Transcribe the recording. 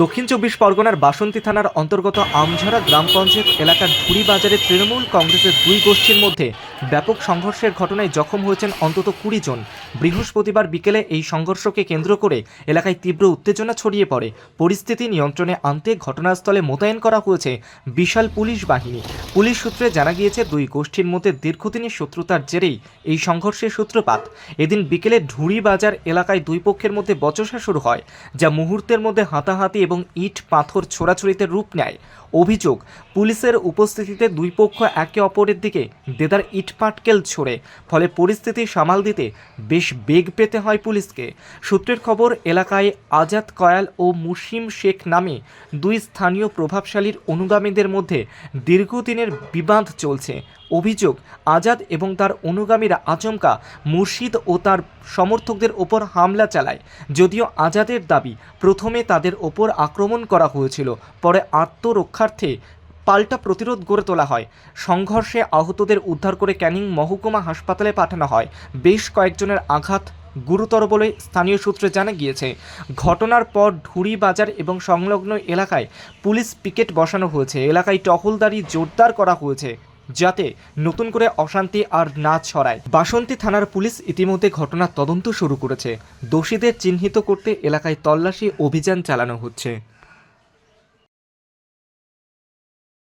দক্ষিণ চব্বিশ পরগনার বাসন্তী থানার অন্তর্গত আমঝরা গ্রাম পঞ্চায়েত এলাকার ঢুড়ি বাজারে তৃণমূল কংগ্রেসের দুই গোষ্ঠীর মধ্যে ব্যাপক সংঘর্ষের ঘটনায় জখম হয়েছেন অন্তত 20 জন। বৃহস্পতিবার বিকেলে এই সংঘর্ষকে কেন্দ্র করে এলাকায় তীব্র উত্তেজনা ছড়িয়ে পড়ে। পরিস্থিতি নিয়ন্ত্রণে আনতে ঘটনাস্থলে মোতায়েন করা হয়েছে বিশাল পুলিশ বাহিনী। পুলিশ সূত্রে জানা গিয়েছে, দুই গোষ্ঠীর মধ্যে দীর্ঘদিনের শত্রুতার জেরেই এই সংঘর্ষের সূত্রপাত। এদিন বিকেলে ঢুড়ি বাজার এলাকায় দুই পক্ষের মধ্যে বচসা শুরু হয়, যা মুহূর্তের মধ্যে হাতাহাতি এবং ইট পাথর ছোড়াছুড়িতে রূপ নেয়। অভিযোগ, পুলিশের উপস্থিতিতে দুই পক্ষ একে অপরের দিকে দেদার ইট পাটকেল ছোড়ে, ফলে পরিস্থিতি সামাল দিতে বেশ বেগ পেতে হয় পুলিশকে। সূত্রের খবর, এলাকায় আজাদ কয়াল ও মুসিম শেখ নামে দুই স্থানীয় প্রভাবশালীর অনুগামীদের মধ্যে দীর্ঘদিনের বিবাদ চলছে। অভিযোগ, আজাদ এবং তার অনুগামীরা আচমকা মুর্শিদ ও তার সমর্থকদের ওপর হামলা চালায়। যদিও আজাদের দাবি, প্রথমে তাদের ওপর আক্রমণ করা হয়েছিল, পরে আত্মরক্ষার্থে পাল্টা প্রতিরোধ গড়ে তোলা হয়। সংঘর্ষে আহতদের উদ্ধার করে ক্যানিং মহকুমা হাসপাতালে পাঠানো হয়। বেশ কয়েকজনের আঘাত গুরুতর বলে স্থানীয় সূত্রে জানা গিয়েছে। ঘটনার পর ঢুড়ি বাজার এবং সংলগ্ন এলাকায় পুলিশ পিকেট বসানো হয়েছে। এলাকায় টহলদারি জোরদার করা হয়েছে, যাতে নতুন করে অশান্তি আর না ছড়ায়। বাসন্তী থানার পুলিশ ইতিমধ্যে ঘটনার তদন্ত শুরু করেছে। দোষীদের চিহ্নিত করতে এলাকায় তল্লাশি অভিযান চালানো হচ্ছে।